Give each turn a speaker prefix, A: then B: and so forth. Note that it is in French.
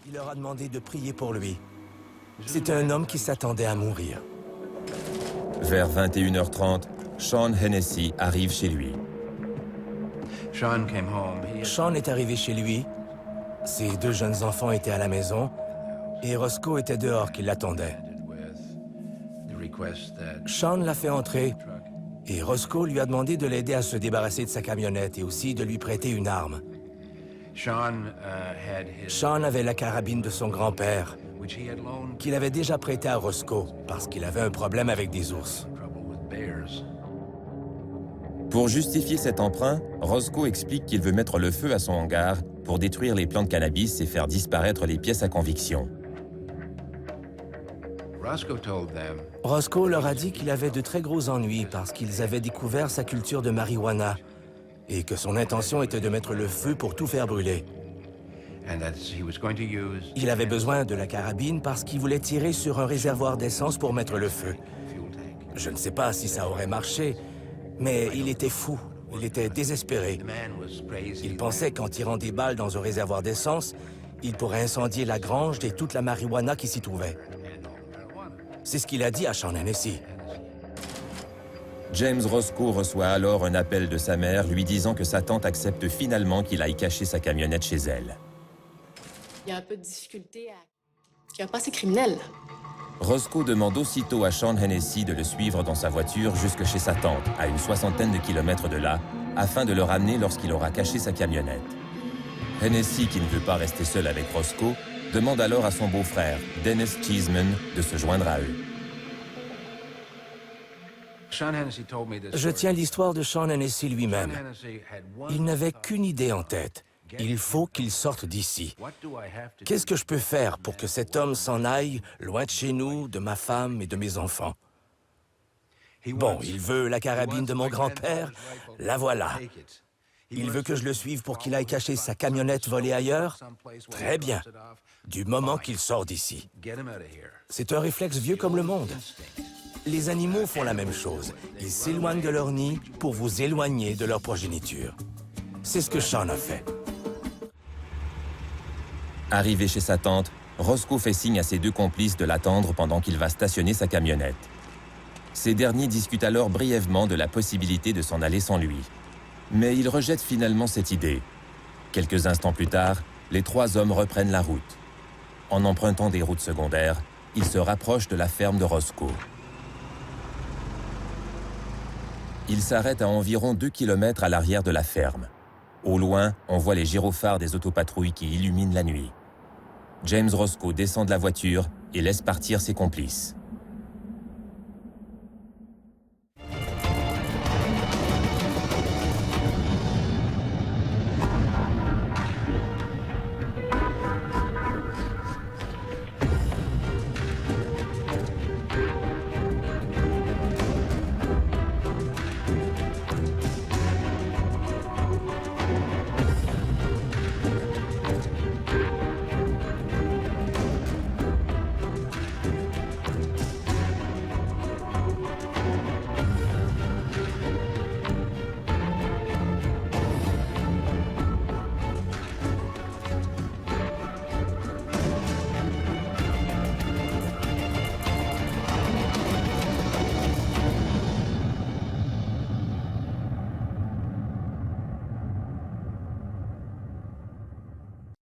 A: Il leur a demandé de prier pour lui. C'était un homme qui s'attendait à mourir.
B: Vers 21h30, Sean Hennessy arrive chez lui.
A: Sean est arrivé chez lui. Ses deux jeunes enfants étaient à la maison et Roscoe était dehors qui l'attendait. Sean l'a fait entrer et Roscoe lui a demandé de l'aider à se débarrasser de sa camionnette et aussi de lui prêter une arme. Sean avait la carabine de son grand-père qu'il avait déjà prêtée à Roscoe parce qu'il avait un problème avec des ours.
B: Pour justifier cet emprunt, Roscoe explique qu'il veut mettre le feu à son hangar pour détruire les plants de cannabis et faire disparaître les pièces à conviction.
A: Roscoe leur a dit qu'il avait de très gros ennuis parce qu'ils avaient découvert sa culture de marijuana et que son intention était de mettre le feu pour tout faire brûler. Il avait besoin de la carabine parce qu'il voulait tirer sur un réservoir d'essence pour mettre le feu. Je ne sais pas si ça aurait marché, mais il était fou, il était désespéré. Il pensait qu'en tirant des balles dans un réservoir d'essence, il pourrait incendier la grange et toute la marijuana qui s'y trouvait. C'est ce qu'il a dit à Sean Hennessy.
B: James Roscoe reçoit alors un appel de sa mère lui disant que sa tante accepte finalement qu'il aille cacher sa camionnette chez elle.
C: Il y a un peu de difficulté à... un passé criminel.
B: Roscoe demande aussitôt à Sean Hennessy de le suivre dans sa voiture jusque chez sa tante, à une 60aine de kilomètres de là, afin de le ramener lorsqu'il aura caché sa camionnette. Hennessy, qui ne veut pas rester seul avec Roscoe, demande alors à son beau-frère, Dennis Cheeseman, de se joindre à eux.
A: Je tiens l'histoire de Sean Hennessy lui-même. Il n'avait qu'une idée en tête. Il faut qu'il sorte d'ici. Qu'est-ce que je peux faire pour que cet homme s'en aille, loin de chez nous, de ma femme et de mes enfants? Bon, il veut la carabine de mon grand-père, la voilà. Il veut que je le suive pour qu'il aille cacher sa camionnette volée ailleurs? Très bien, du moment qu'il sort d'ici. C'est un réflexe vieux comme le monde. Les animaux font la même chose. Ils s'éloignent de leur nid pour vous éloigner de leur progéniture. C'est ce que Sean a fait.
B: Arrivé chez sa tante, Roscoe fait signe à ses deux complices de l'attendre pendant qu'il va stationner sa camionnette. Ces derniers discutent alors brièvement de la possibilité de s'en aller sans lui. Mais ils rejettent finalement cette idée. Quelques instants plus tard, les trois hommes reprennent la route. En empruntant des routes secondaires, ils se rapprochent de la ferme de Roscoe. Ils s'arrêtent à environ 2 kilomètres à l'arrière de la ferme. Au loin, on voit les gyrophares des autopatrouilles qui illuminent la nuit. James Roscoe descend de la voiture et laisse partir ses complices.